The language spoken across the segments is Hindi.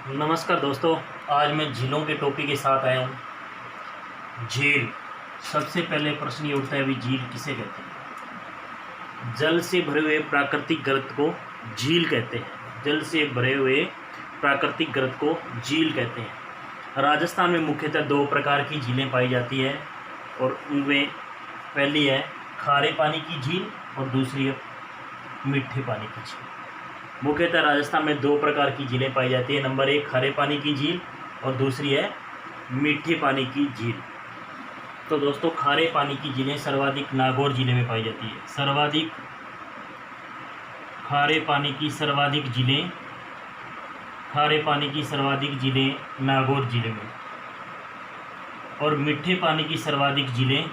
नमस्कार दोस्तों, आज मैं झीलों के टॉपिक के साथ आया हूँ। झील। सबसे पहले प्रश्न ये उठता है, अभी झील किसे कहते हैं? जल से भरे हुए प्राकृतिक गर्त को झील कहते हैं। जल से भरे हुए प्राकृतिक गर्त को झील कहते हैं। राजस्थान में मुख्यतः दो प्रकार की झीलें पाई जाती है और उनमें पहली है खारे पानी की झील और दूसरी है मीठे पानी की झील। मुख्यतः राजस्थान में दो प्रकार की झीलें पाई जाती है। नंबर 1 खारे पानी की झील और दूसरी है मीठे पानी की झील। तो दोस्तों, खारे पानी की झीलें सर्वाधिक नागौर जिले में पाई जाती है। सर्वाधिक खारे पानी की सर्वाधिक झीलें नागौर जिले में, और मीठे पानी की सर्वाधिक झीलें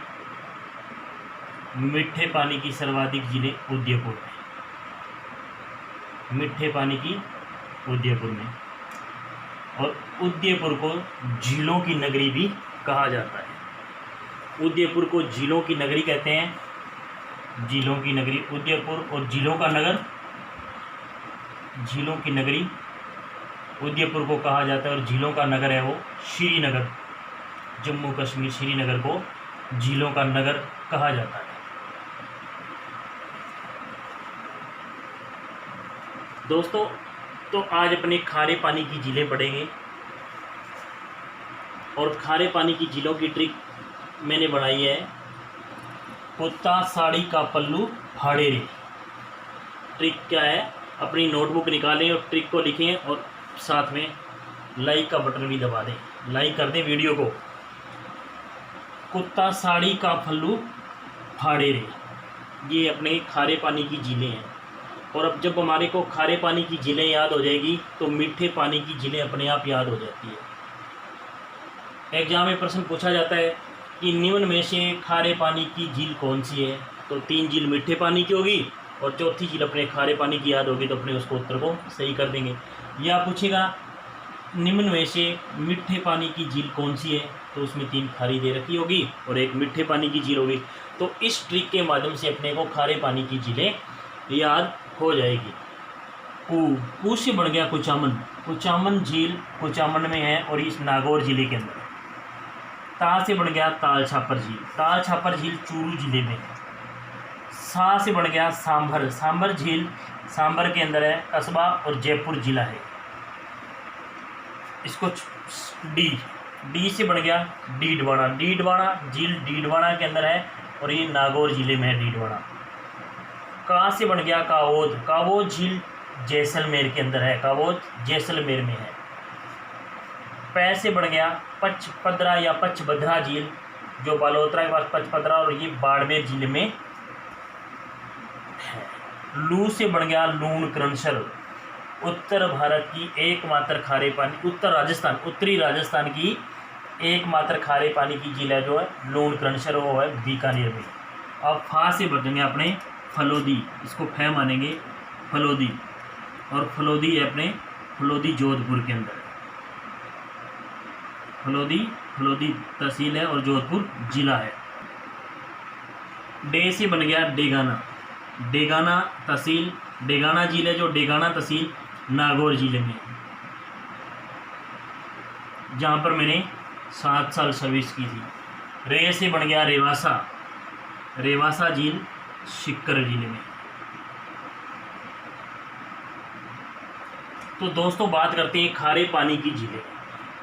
उदयपुर में। मीठे पानी की उदयपुर में, और उदयपुर को झीलों की नगरी भी कहा जाता है। उदयपुर को झीलों की नगरी कहते हैं। झीलों की नगरी उदयपुर, और झीलों का नगर, झीलों की नगरी उदयपुर को कहा जाता है। और झीलों का नगर है वो श्रीनगर। जम्मू कश्मीर श्रीनगर को झीलों का नगर कहा जाता है। दोस्तों, तो आज अपने खारे पानी की झीलें पढ़ेंगे, और खारे पानी की झीलों की ट्रिक मैंने बनाई है। कुत्ता साड़ी का पल्लू फाड़े रे। ट्रिक क्या है? अपनी नोटबुक निकालें और ट्रिक को लिखें, और साथ में लाइक का बटन भी दबा दें। लाइक कर दें वीडियो को। कुत्ता साड़ी का पल्लू फाड़े रे, ये अपने खारे पानी की झीलें हैं। और अब जब हमारे को खारे पानी की झीलें याद हो जाएगी तो मीठे पानी की झीलें अपने आप याद हो जाती है। एग्जाम में प्रश्न पूछा जाता है कि निम्न में से खारे पानी की झील कौन सी है? तो 3 झील मीठे पानी की होगी और चौथी झील अपने खारे पानी की याद होगी, तो अपने उसको उत्तर को सही कर देंगे। या पूछेगा निम्न में से मीठे पानी की झील कौन सी है? तो उसमें 3 खारी दे रखी होगी और एक मीठे पानी की झील होगी। तो इस ट्रिक के माध्यम से अपने को खारे पानी की झीलें याद हो जाएगी। कू से बन गया कुचामन। कुचामन झील कुचामन में है और इस नागौर जिले के अंदर। ता से बन गया ताल छापर झील। ताल छापर झील चूरू जिले में है। सा से बन गया सांभर। सांभर झील सांभर के अंदर है, कस्बा और जयपुर जिला है। इसको डी से बन गया डीडवाना। डीडवाना झील डीडवाना के अंदर है और ये नागौर जिले में है डीडवाना। का से बन गया कावोद। कावोद झील जैसलमेर के अंदर है। कावोद जैसलमेर में है। पै से बन गया पचपदरा या पचभद्रा झील, जो बालोतरा के पास पचपदरा, और ये बाड़मेर जिले में है। लू से बन गया लूणकरणसर। उत्तर भारत की एकमात्र खारे पानी, उत्तरी राजस्थान की एकमात्र खारे पानी की झील है जो है लूणकरणसर, वो है बीकानेर में। अब फा से बनेंगे अपने फलोदी। इसको फै मानेंगे फलोदी, और फलोदी है अपने फलोदी जोधपुर के अंदर। फलोदी तहसील है और जोधपुर जिला है। डे से बन गया डेगाना। डेगाना तहसील, डेगाना झील है जो डेगाना तहसील नागौर जिले में है, जहाँ पर मैंने 7 साल सर्विस की थी। रे से बन गया रेवासा। रेवासा झील सीकर जिले में। तो दोस्तों, बात करते हैं खारे पानी की झीलें।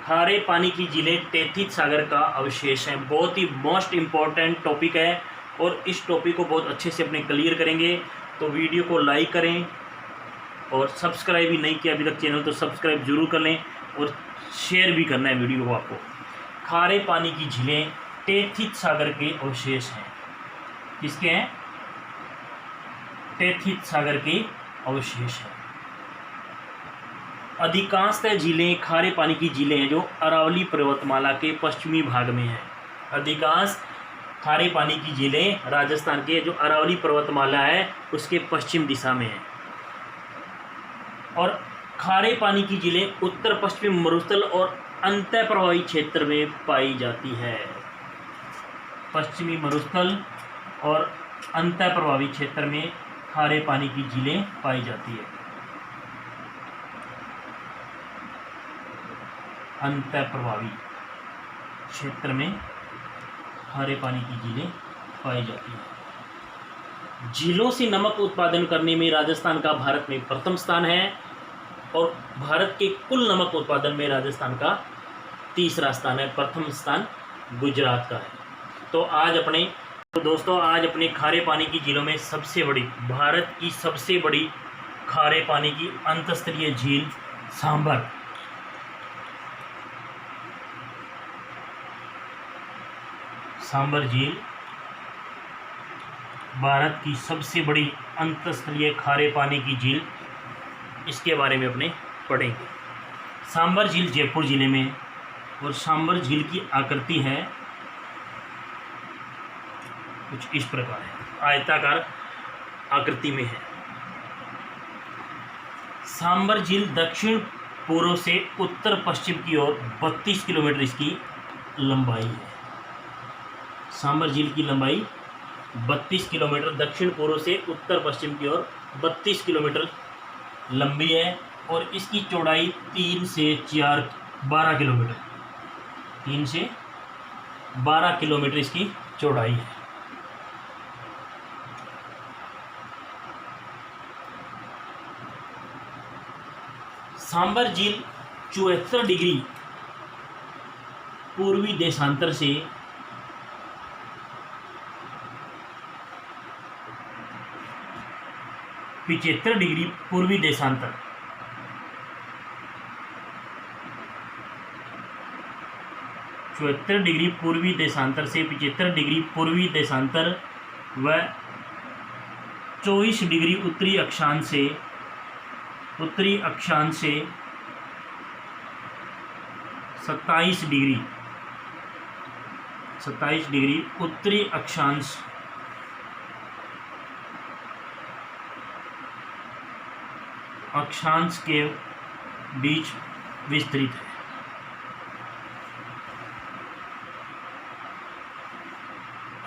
खारे पानी की झीलें तैथित सागर का अवशेष है। बहुत ही मोस्ट इम्पॉर्टेंट टॉपिक है, और इस टॉपिक को बहुत अच्छे से अपने क्लियर करेंगे। तो वीडियो को लाइक करें, और सब्सक्राइब भी नहीं किया अभी तक चैनल तो सब्सक्राइब जरूर कर लें, और शेयर भी करना है वीडियो को आपको। खारे पानी की झीलें तैथित सागर के अवशेष हैं। किसके हैं? तैथित सागर के अवशेष हैं। अधिकांशतः झीलें खारे पानी की झीलें हैं जो अरावली पर्वतमाला के पश्चिमी भाग में हैं। अधिकांश खारे पानी की झीलें राजस्थान के जो अरावली पर्वतमाला है उसके पश्चिम दिशा में है। और खारे पानी की झीलें उत्तर पश्चिमी मरुस्थल और अंतः प्रवाही क्षेत्र में पाई जाती है। पश्चिमी मरुस्थल और अंतः प्रवाही क्षेत्र में खारे पानी की झीलें पाई जाती है। अंतःप्रवाही क्षेत्र में खारे पानी की झीलें पाई जाती हैं। झीलों से नमक उत्पादन करने में राजस्थान का भारत में प्रथम स्थान है और भारत के कुल नमक उत्पादन में राजस्थान का तीसरा स्थान है। प्रथम स्थान गुजरात का है। तो दोस्तों आज अपने खारे पानी की झीलों में सबसे बड़ी, भारत की सबसे बड़ी खारे पानी की अंतर्स्तरीय झील सांबर झील भारत की सबसे बड़ी अंतर्स्तरीय खारे पानी की झील, इसके बारे में अपने पढ़ेंगे। सांबर झील जयपुर जिले में, और सांबर झील की आकृति है कुछ इस प्रकार है, आयताकार आकृति में है। सांबर झील दक्षिण पूर्व से उत्तर पश्चिम की ओर 32 किलोमीटर इसकी लंबाई है। सांबर झील की लंबाई 32 किलोमीटर, दक्षिण पूर्व से उत्तर पश्चिम की ओर 32 किलोमीटर लंबी है और इसकी चौड़ाई 3 से 12 किलोमीटर, 3 से 12 किलोमीटर इसकी चौड़ाई है। सांबर झील 74 डिग्री पूर्वी देशांतर से 75 डिग्री पूर्वी देशांतर, 74 डिग्री पूर्वी देशांतर से 75 डिग्री पूर्वी देशांतर व 24 डिग्री उत्तरी अक्षांश से 27 डिग्री उत्तरी अक्षांश के बीच विस्तृत है।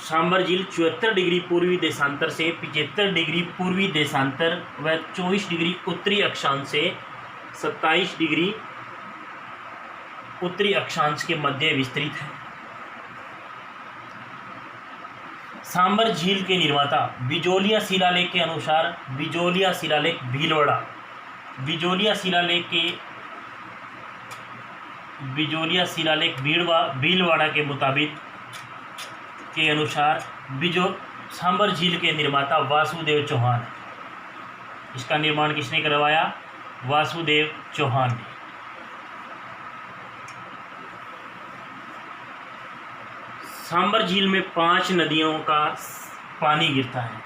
सांबर झील 74 डिग्री पूर्वी देशांतर से 75 डिग्री पूर्वी देशांतर व 24 डिग्री उत्तरी अक्षांश से 27 डिग्री उत्तरी अक्षांश के मध्य विस्तृत है। सांबर झील के निर्माता बिजोलिया शिलालेख के अनुसार बिजोलिया शिलालेख भीलवाड़ा के मुताबिक के अनुसार सांबर झील के निर्माता वासुदेव चौहान है। इसका निर्माण किसने करवाया? वासुदेव चौहान ने। सांबर झील में 5 नदियों का पानी गिरता है।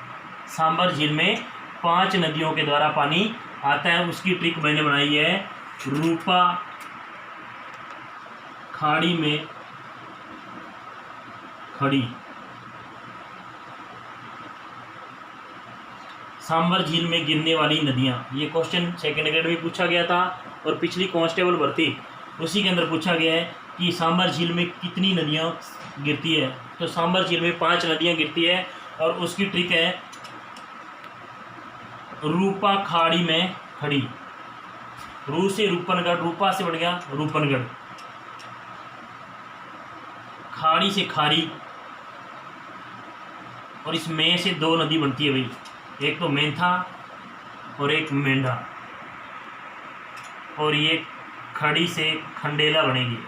सांबर झील में 5 नदियों के द्वारा पानी आता है। उसकी ट्रिक मैंने बनाई है। रूपा खाड़ी में खड़ी। सांबर झील में गिरने वाली नदियां, ये क्वेश्चन सेकेंड ग्रेड में पूछा गया था और पिछली कांस्टेबल भर्ती उसी के अंदर पूछा गया है कि सांबर झील में कितनी नदियां गिरती है। तो सांबर झील में 5 नदियां गिरती है और उसकी ट्रिक है रूपा खाड़ी में खड़ी। रू से रूपनगढ़, रूपा से बन गया रूपनगढ़, खाड़ी से खारी, और इस में से 2 नदी बनती है भाई, एक तो मेंथा और एक मेंढा, और ये खड़ी से खंडेला बनेगी।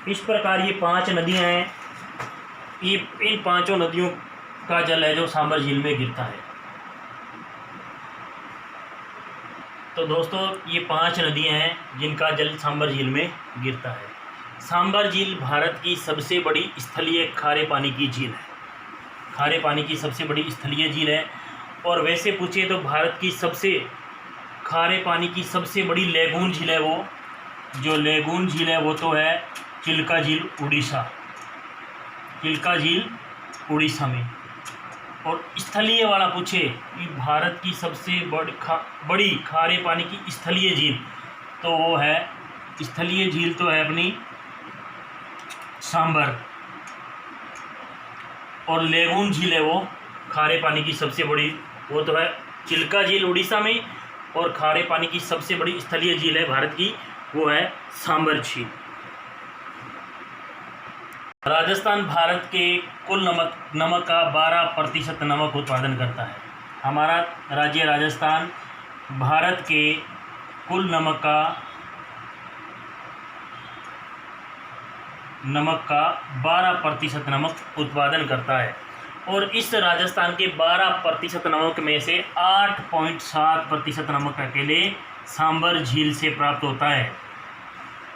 इस प्रकार ये 5 नदियां हैं। ये इन 5 नदियों का जल है जो सांबर झील में गिरता है। तो दोस्तों ये 5 नदियां हैं जिनका जल सांबर झील में गिरता है। सांबर झील भारत की सबसे बड़ी स्थलीय खारे पानी की झील है। खारे पानी की सबसे बड़ी स्थलीय झील है। और वैसे पूछे तो भारत की सबसे खारे पानी की सबसे बड़ी लेगून झील है। वो जो लेगून झील है वो तो है चिल्का झील उड़ीसा, चिल्का झील उड़ीसा में। और स्थलीय वाला पूछे कि भारत की सबसे बड़ी खारे पानी की स्थलीय झील, तो वो है स्थलीय झील तो है अपनी सांबर, और लेगून झील है वो खारे पानी की सबसे बड़ी, वो तो है चिल्का झील उड़ीसा में, और खारे पानी की सबसे बड़ी स्थलीय झील है भारत की, वो है सांबर झील। राजस्थान भारत के कुल नमक का 12% नमक उत्पादन करता है। हमारा राज्य राजस्थान भारत के कुल नमक का 12% नमक उत्पादन करता है। और इस राजस्थान के 12% नमक में से 8.7% नमक अकेले सांबर झील से प्राप्त होता है।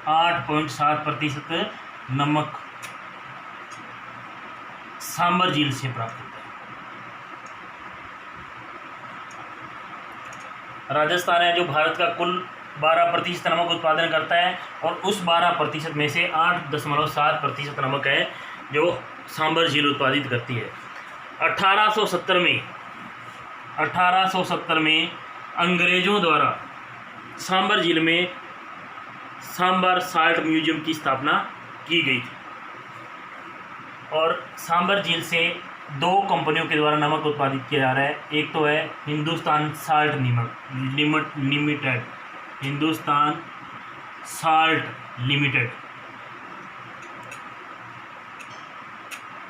8.7% नमक सांबर झील से प्राप्त होता है। राजस्थान है जो भारत का कुल 12% नमक उत्पादन करता है, और उस 12% में से 8.7% नमक है जो सांबर झील उत्पादित करती है। 1870 में अंग्रेज़ों द्वारा सांबर झील में सांबर साल्ट म्यूजियम की स्थापना की गई थी। और सांबर झील से 2 कंपनियों के द्वारा नमक उत्पादित किया जा रहा है। एक तो है Hindustan salt limited, Hindustan salt limited,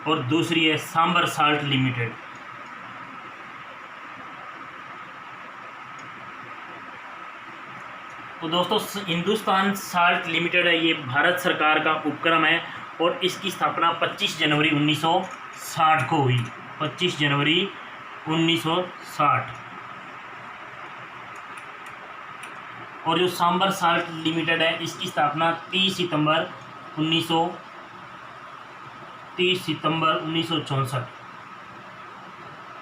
और दूसरी है सांबर साल्ट लिमिटेड। तो दोस्तों हिंदुस्तान साल्ट लिमिटेड है, ये भारत सरकार का उपक्रम है और इसकी स्थापना 25 जनवरी 1960 को हुई। 25 जनवरी 1960। और जो सांबर साल्ट लिमिटेड है इसकी स्थापना 30 सितंबर 1964।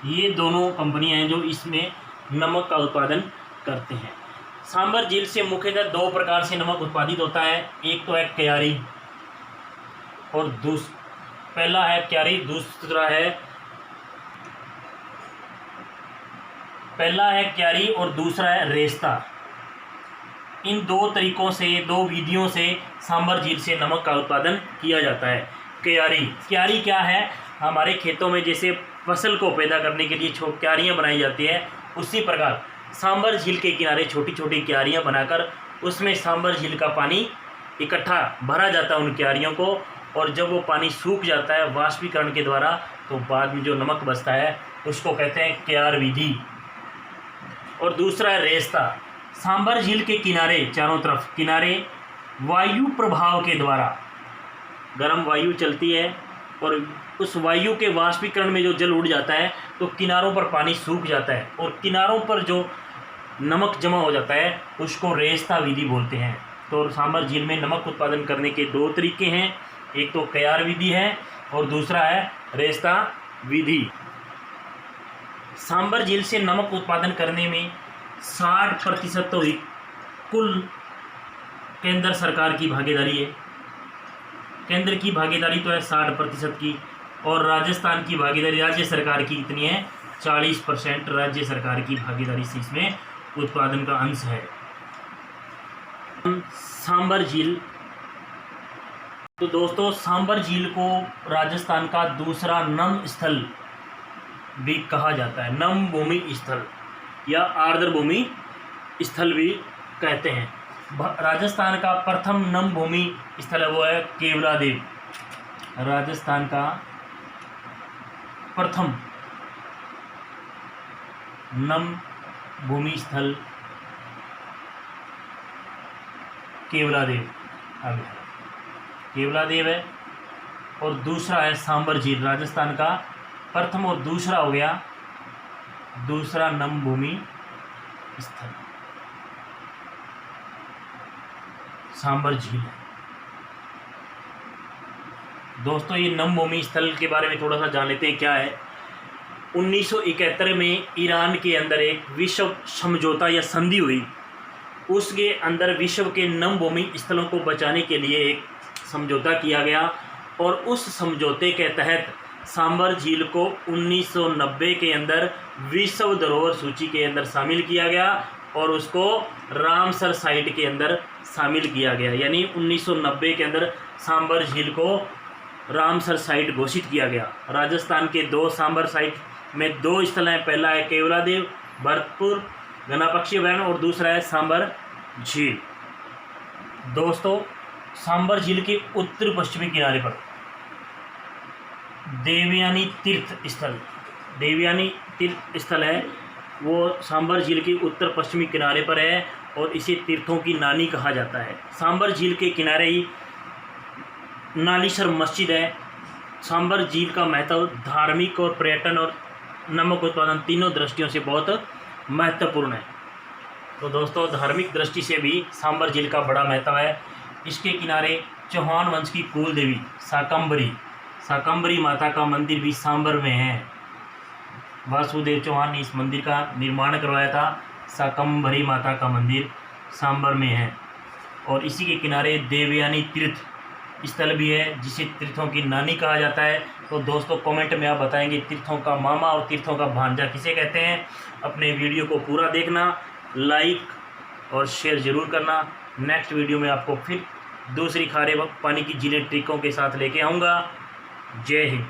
ये दोनों कंपनियां हैं जो इसमें नमक का उत्पादन करते हैं। सांबर झील से मुख्यतः 2 प्रकार से नमक उत्पादित होता है। एक तो है क्यारी, और पहला है क्यारी, और दूसरा है रेस्ता। इन 2 तरीकों से, 2 विधियों से सांबर झील से नमक का उत्पादन किया जाता है। क्यारी क्या है? हमारे खेतों में जैसे फसल को पैदा करने के लिए क्यारियाँ बनाई जाती है, उसी प्रकार सांबर झील के किनारे छोटी छोटी क्यारियाँ बनाकर उसमें सांबर झील का पानी इकट्ठा भरा जाता है उन क्यारियों को, और जब वो पानी सूख जाता है वाष्पीकरण के द्वारा, तो बाद में जो नमक बचता है उसको कहते हैं क्यार विधि। और दूसरा है रेस्ता। सांबर झील के किनारे, चारों तरफ किनारे वायु प्रभाव के द्वारा, गर्म वायु चलती है और उस वायु के वाष्पीकरण में जो जल उड़ जाता है तो किनारों पर पानी सूख जाता है, और किनारों पर जो नमक जमा हो जाता है उसको रेस्ता विधि बोलते हैं। तो सांबर झील में नमक उत्पादन करने के 2 तरीके हैं, एक तो क्यार विधि है और दूसरा है रेस्ता विधि। सांबर झील से नमक उत्पादन करने में 60% तो कुल केंद्र सरकार की भागीदारी है। केंद्र की भागीदारी तो है 60% की, और राजस्थान की भागीदारी राज्य सरकार की कितनी है? 40% राज्य सरकार की भागीदारी से इसमें उत्पादन का अंश है। सांबर झील, तो दोस्तों सांबर झील को राजस्थान का दूसरा नम स्थल भी कहा जाता है। नम भूमि स्थल या आर्द्र भूमि स्थल भी कहते हैं। राजस्थान का प्रथम नम भूमि स्थल है वो है केवलादेव। राजस्थान का प्रथम नम भूमि स्थल केवलादेव है, और दूसरा है सांबर झील। राजस्थान का प्रथम और दूसरा हो गया, दूसरा नम भूमि स्थल सांबर झील है। दोस्तों ये नम भूमि स्थल के बारे में थोड़ा सा जान लेते हैं क्या है। 1971 में ईरान के अंदर एक विश्व समझौता या संधि हुई, उसके अंदर विश्व के नम भूमि स्थलों को बचाने के लिए एक समझौता किया गया, और उस समझौते के तहत सांबर झील को 1990 के अंदर विश्व धरोहर सूची के अंदर शामिल किया गया, और उसको रामसर साइट के अंदर शामिल किया गया। यानी 1990 के अंदर सांबर झील को रामसर साइट घोषित किया गया। राजस्थान के 2 सांबर साइट में 2 स्थल हैं। पहला है केवलादेव भरतपुर, गनापक्षी अभयारण्य और दूसरा है सांबर झील। दोस्तों, सांबर झील के उत्तर पश्चिमी किनारे पर देवयानी तीर्थ स्थल है, वो सांबर झील के उत्तर पश्चिमी किनारे पर है और इसे तीर्थों की नानी कहा जाता है। सांबर झील के किनारे ही नालीसर मस्जिद है। सांबर झील का महत्व धार्मिक और पर्यटन और नमक उत्पादन तीनों दृष्टियों से बहुत महत्वपूर्ण है। तो दोस्तों, धार्मिक दृष्टि से भी सांबर झील का बड़ा महत्व है। इसके किनारे चौहान वंश की कुल देवी शाकंभरी माता का मंदिर भी सांबर में है। वासुदेव चौहान ने इस मंदिर का निर्माण करवाया था। शाकंभरी माता का मंदिर सांबर में है और इसी के किनारे देवयानी तीर्थ स्थल भी है, जिसे तीर्थों की नानी कहा जाता है। तो दोस्तों, कमेंट में आप बताएंगे तीर्थों का मामा और तीर्थों का भांजा किसे कहते हैं। अपने वीडियो को पूरा देखना, लाइक और शेयर ज़रूर करना। नेक्स्ट वीडियो में आपको फिर दूसरी खारे पानी की झीलें ट्रिकों के साथ लेके आऊँगा। जय हिंद।